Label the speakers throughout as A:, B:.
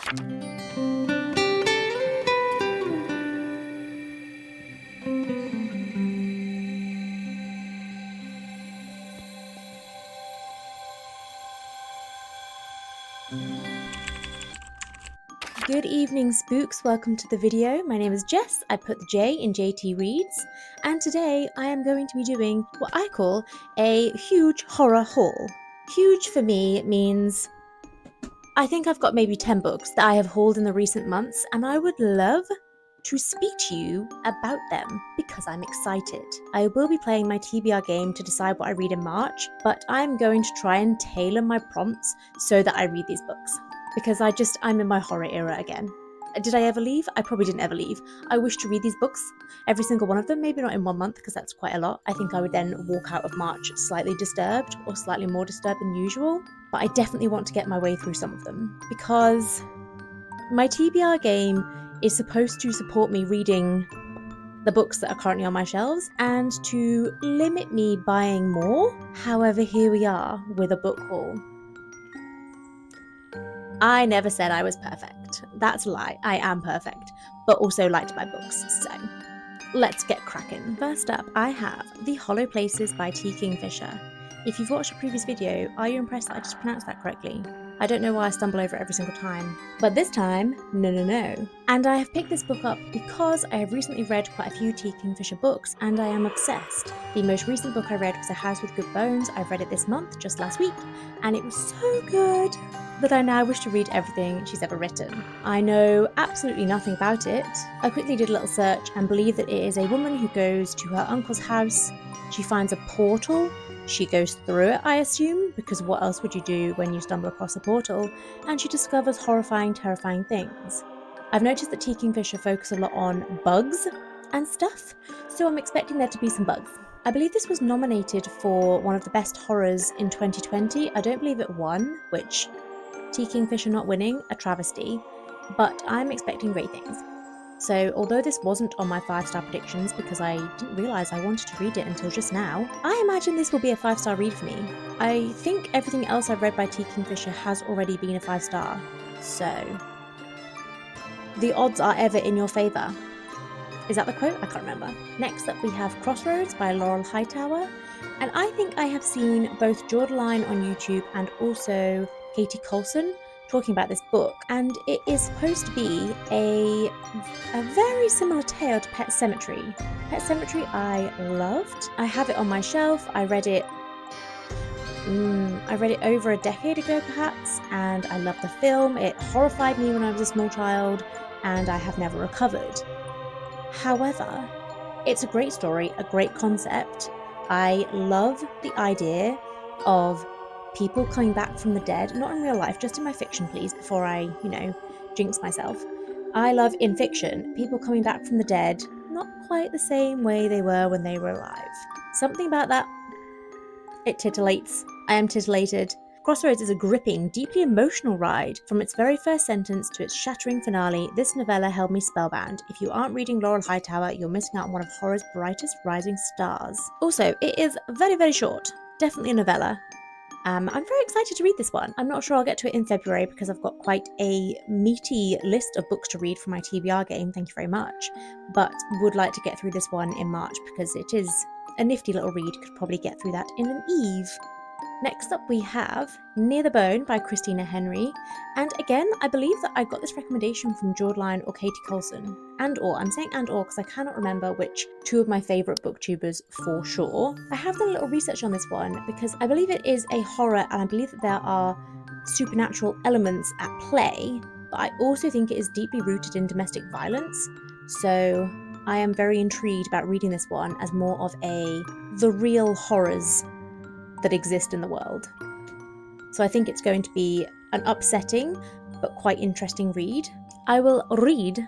A: Good evening, spooks. Welcome to the video. My name is Jess. I put the J in JT Reads, and today I am going to be doing what I call a huge horror haul. Huge for me means I think I've got maybe 10 books that I have hauled in the recent months, and I would love to speak to you about them because I'm excited. I will be playing my TBR game to decide what I read in March, but I'm going to try and tailor my prompts so that I read these books. Because I'm in my horror era again. Did I ever leave? I probably didn't ever leave. I wish to read these books, every single one of them, maybe not in 1 month because that's quite a lot. I think I would then walk out of March slightly disturbed or slightly more disturbed than usual. But I definitely want to get my way through some of them because my TBR game is supposed to support me reading the books that are currently on my shelves and to limit me buying more. However, here we are with a book haul. I never said I was perfect. That's a lie. I am perfect, but also liked my books, so let's get cracking. First up, I have The Hollow Places by T. Kingfisher. If you've watched a previous video, are you impressed that I just pronounced that correctly? I don't know why I stumble over it every single time, but this time, no. And I have picked this book up because I have recently read quite a few T. Kingfisher books and I am obsessed. The most recent book I read was A House with Good Bones. I read it this month, just last week, and it was so good that I now wish to read everything she's ever written. I know absolutely nothing about it. I quickly did a little search and believe that it is a woman who goes to her uncle's house. She finds a portal. She goes through it, I assume, because what else would you do when you stumble across a portal? And she discovers horrifying, terrifying things. I've noticed that T. Kingfisher focus a lot on bugs and stuff, so I'm expecting there to be some bugs. I believe this was nominated for one of the best horrors in 2020. I don't believe it won, which T. Kingfisher not winning, a travesty, but I'm expecting great things. So although this wasn't on my 5-star predictions because I didn't realise I wanted to read it until just now, I imagine this will be a 5-star read for me. I think everything else I've read by T. Kingfisher has already been a 5-star, so the odds are ever in your favour. Is that the quote? I can't remember. Next up we have Crossroads by Laurel Hightower, and I think I have seen both Jordaline on YouTube and also Katie Colson talking about this book, and it is supposed to be a very similar tale to Pet Sematary. Pet Sematary I loved. I have it on my shelf. I read it over a decade ago perhaps, and I love the film. It horrified me when I was a small child, and I have never recovered. However, it's a great story, a great concept. I love the idea of people coming back from the dead, not in real life, just in my fiction, please, before I, jinx myself. I love, in fiction, people coming back from the dead, not quite the same way they were when they were alive. Something about that, it titillates. I am titillated. Crossroads is a gripping, deeply emotional ride. From its very first sentence to its shattering finale, this novella held me spellbound. If you aren't reading Laurel Hightower, you're missing out on one of horror's brightest rising stars. Also, it is very, very short. Definitely a novella. I'm very excited to read this one. I'm not sure I'll get to it in February because I've got quite a meaty list of books to read for my TBR game, thank you very much, but would like to get through this one in March because it is a nifty little read, could probably get through that in an eve. Next up we have Near the Bone by Christina Henry, and again I believe that I got this recommendation from Jordaline or Katie Colson, I'm saying because I cannot remember which two of my favourite booktubers for sure. I have done a little research on this one because I believe it is a horror and I believe that there are supernatural elements at play, but I also think it is deeply rooted in domestic violence, so I am very intrigued about reading this one as more of the real horrors that exist in the world. So I think it's going to be an upsetting but quite interesting read. I will read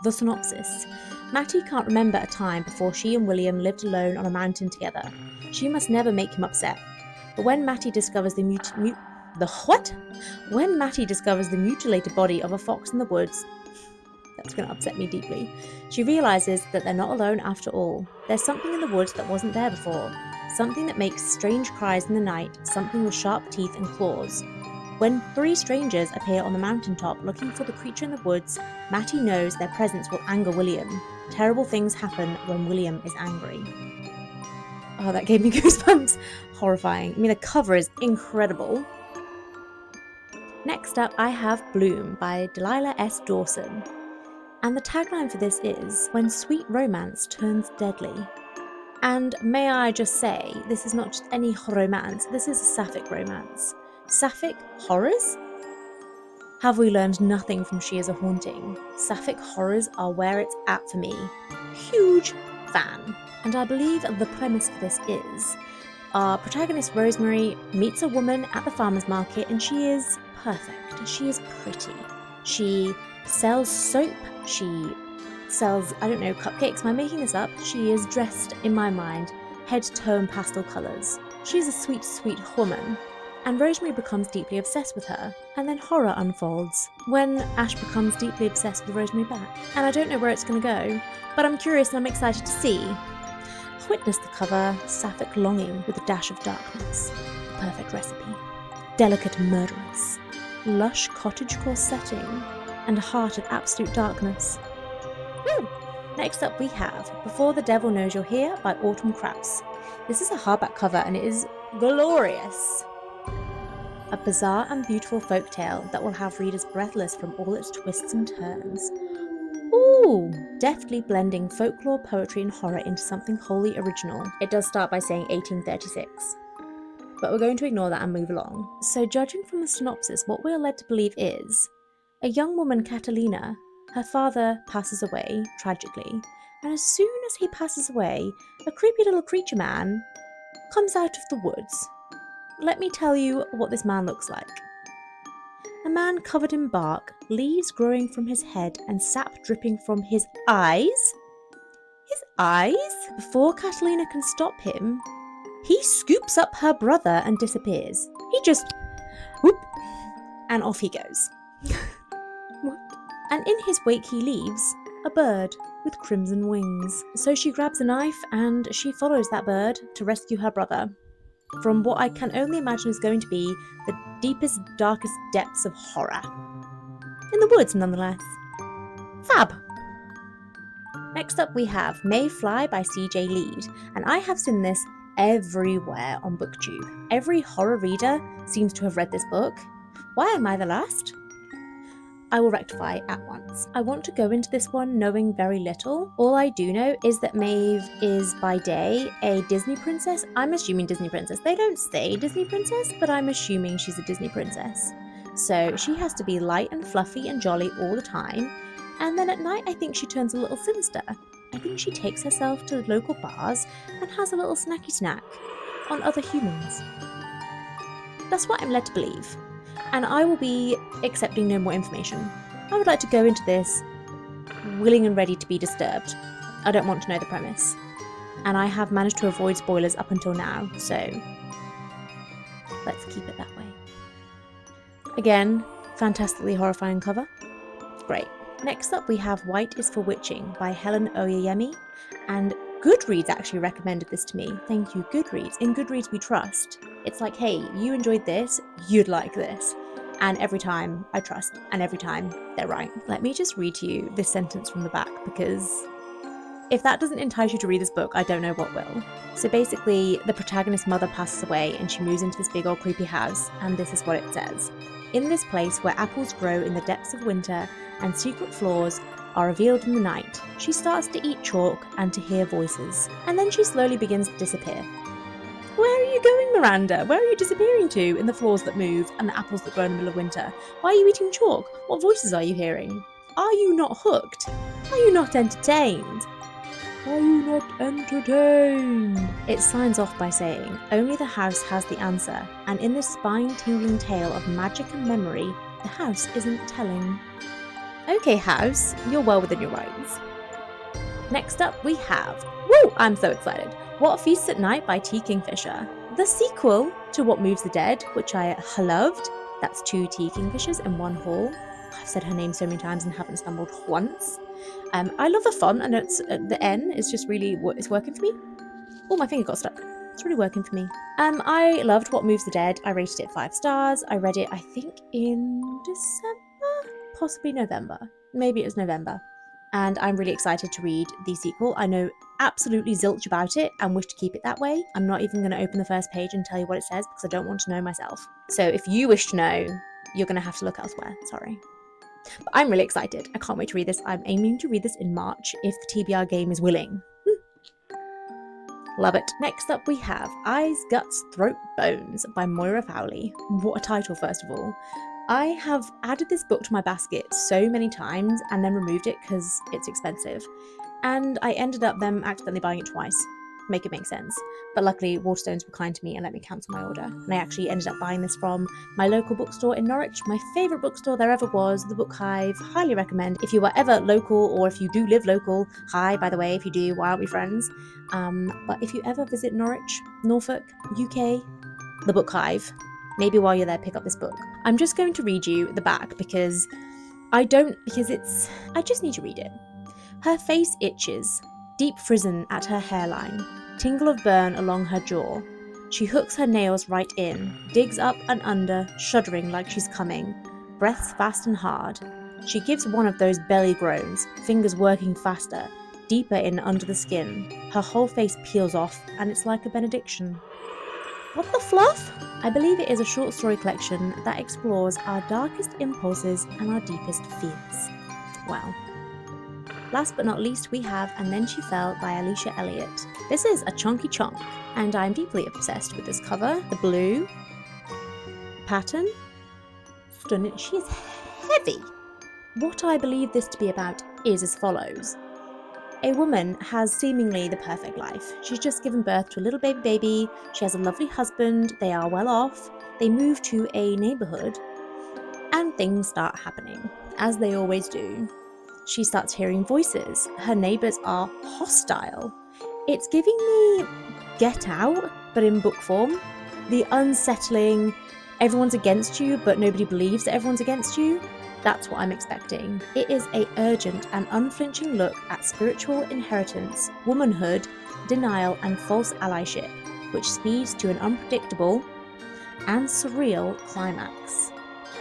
A: the synopsis. Mattie can't remember a time before she and William lived alone on a mountain together. She must never make him upset. But when Mattie discovers the mutilated body of a fox in the woods, that's going to upset me deeply, she realises that they're not alone after all. There's something in the woods that wasn't there before. Something that makes strange cries in the night, something with sharp teeth and claws. When 3 strangers appear on the mountaintop looking for the creature in the woods, Matty knows their presence will anger William. Terrible things happen when William is angry. Oh, that gave me goosebumps. Horrifying. I mean, the cover is incredible. Next up, I have Bloom by Delilah S. Dawson. And the tagline for this is, "When sweet romance turns deadly." And may I just say, this is not just any romance, this is a sapphic romance. Sapphic horrors? Have we learned nothing from She Is a Haunting? Sapphic horrors are where it's at for me. Huge fan. And I believe the premise for this is, our protagonist Rosemary meets a woman at the farmer's market and she is perfect. She is pretty. She sells soap. She sells, I don't know, cupcakes. Am I making this up? She is dressed, in my mind, head to toe in pastel colours. She's a sweet, sweet woman. And Rosemary becomes deeply obsessed with her. And then horror unfolds when Ash becomes deeply obsessed with Rosemary back. And I don't know where it's going to go, but I'm curious and I'm excited to see. Witness the cover, sapphic longing with a dash of darkness. The perfect recipe. Delicate murderess. Lush cottagecore setting. And a heart of absolute darkness. Woo! Next up we have Before the Devil Knows You're Here by Autumn Krauss. This is a hardback cover and it is glorious. A bizarre and beautiful folktale that will have readers breathless from all its twists and turns. Ooh! Deftly blending folklore, poetry and horror into something wholly original. It does start by saying 1836. But we're going to ignore that and move along. So judging from the synopsis, what we're led to believe is a young woman, Catalina, her father passes away, tragically, and as soon as he passes away, a creepy little creature man comes out of the woods. Let me tell you what this man looks like. A man covered in bark, leaves growing from his head and sap dripping from his eyes? His eyes? Before Catalina can stop him, he scoops up her brother and disappears. He just, whoop, and off he goes. What? And in his wake he leaves a bird with crimson wings. So she grabs a knife and she follows that bird to rescue her brother from what I can only imagine is going to be the deepest, darkest depths of horror. In the woods, nonetheless. Fab! Next up we have Maeve Fly by CJ Lead, and I have seen this everywhere on BookTube. Every horror reader seems to have read this book. Why am I the last? I will rectify at once. I want to go into this one knowing very little. All I do know is that Maeve is by day a Disney princess. I'm assuming Disney princess. They don't say Disney princess, but I'm assuming she's a Disney princess. So she has to be light and fluffy and jolly all the time. And then at night, I think she turns a little sinister. I think she takes herself to local bars and has a little snacky snack on other humans. That's what I'm led to believe. And I will be accepting no more information. I would like to go into this willing and ready to be disturbed. I don't want to know the premise. And I have managed to avoid spoilers up until now, so let's keep it that way. Again, fantastically horrifying cover. Great. Next up we have White is for Witching by Helen Oyeyemi, and Goodreads actually recommended this to me. Thank you, Goodreads. In Goodreads we trust. It's like, hey, you enjoyed this, you'd like this. And every time I trust, and every time they're right. Let me just read to you this sentence from the back, because if that doesn't entice you to read this book, I don't know what will. So basically, the protagonist's mother passes away and she moves into this big old creepy house, and this is what it says. In this place where apples grow in the depths of winter and secret floors are revealed in the night, she starts to eat chalk and to hear voices, and then she slowly begins to disappear. Where are you going, Miranda? Where are you disappearing to in the floors that move and the apples that grow in the middle of winter? Why are you eating chalk? What voices are you hearing? Are you not hooked? Are you not entertained? Are you not entertained? It signs off by saying, only the house has the answer, and in this spine-tingling tale of magic and memory, the house isn't telling. Okay, house, you're well within your rights. Next up we have, woo, I'm so excited, What Feasts at Night by T. Kingfisher. The sequel to What Moves the Dead, which I loved. That's 2 T. Kingfishers in one haul. I've said her name so many times and haven't stumbled once. I love the font, and it's the N is just really, it's working for me. Oh, my finger got stuck. It's really working for me. I loved What Moves the Dead. I rated it 5 stars. I read it, I think, in December, possibly November. Maybe it was November. And I'm really excited to read the sequel. I know absolutely zilch about it and wish to keep it that way. I'm not even going to open the first page and tell you what it says because I don't want to know myself. So if you wish to know, you're going to have to look elsewhere. Sorry. But I'm really excited. I can't wait to read this. I'm aiming to read this in March if the TBR game is willing. Love it. Next up we have Eyes, Guts, Throat, Bones by Moira Fowley. What a title, first of all. I have added this book to my basket so many times and then removed it because it's expensive. And I ended up them accidentally buying it twice. Make it make sense. But luckily, Waterstones were kind to me and let me cancel my order. And I actually ended up buying this from my local bookstore in Norwich, my favourite bookstore there ever was, the Book Hive. Highly recommend. If you are ever local, or if you do live local, hi, by the way, if you do, why aren't we friends? But if you ever visit Norwich, Norfolk, UK, the Book Hive, maybe while you're there, pick up this book. I'm just going to read you the back because I just need to read it. Her face itches, deep frizzen at her hairline, tingle of burn along her jaw. She hooks her nails right in, digs up and under, shuddering like she's coming, breaths fast and hard. She gives one of those belly groans, fingers working faster, deeper in under the skin. Her whole face peels off, and it's like a benediction. What the fluff? I believe it is a short story collection that explores our darkest impulses and our deepest fears. Wow. Last but not least, we have And Then She Fell by Alicia Elliott. This is a chunky chunk, and I'm deeply obsessed with this cover. The blue pattern, stunning. She is heavy. What I believe this to be about is as follows. A woman has seemingly the perfect life. She's just given birth to a little baby. She has a lovely husband. They are well off. They move to a neighbourhood, and things start happening, as they always do. She starts hearing voices. Her neighbours are hostile. It's giving me Get Out, but in book form. The unsettling, everyone's against you, but nobody believes that everyone's against you. That's what I'm expecting. It is a urgent and unflinching look at spiritual inheritance, womanhood, denial, and false allyship, which speeds to an unpredictable and surreal climax.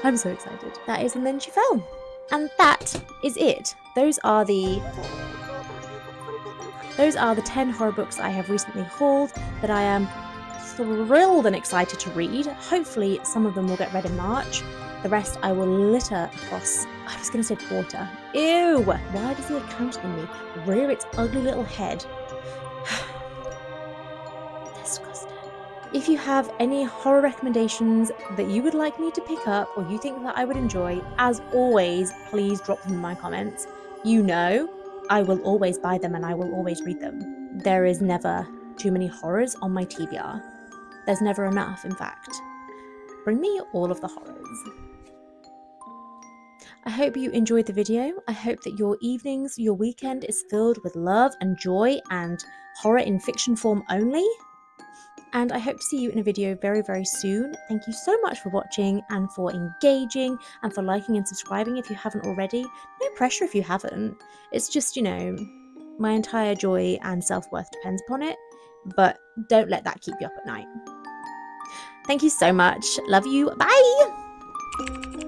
A: I'm so excited. That is And Then She Fell. And that is it. Those are the 10 horror books I have recently hauled that I am thrilled and excited to read. Hopefully some of them will get read in March. The rest I will litter across, I was going to say quarter. Ew! Why does the accountant in me rear its ugly little head? Disgusting. If you have any horror recommendations that you would like me to pick up or you think that I would enjoy, as always, please drop them in my comments. You know, I will always buy them and I will always read them. There is never too many horrors on my TBR. There's never enough, in fact. Bring me all of the horrors. I hope you enjoyed the video. I hope that your evenings, your weekend is filled with love and joy and horror in fiction form only. And I hope to see you in a video very, very soon. Thank you so much for watching and for engaging and for liking and subscribing if you haven't already. No pressure if you haven't. It's just, you know, my entire joy and self-worth depends upon it. But don't let that keep you up at night. Thank you so much. Love you. Bye!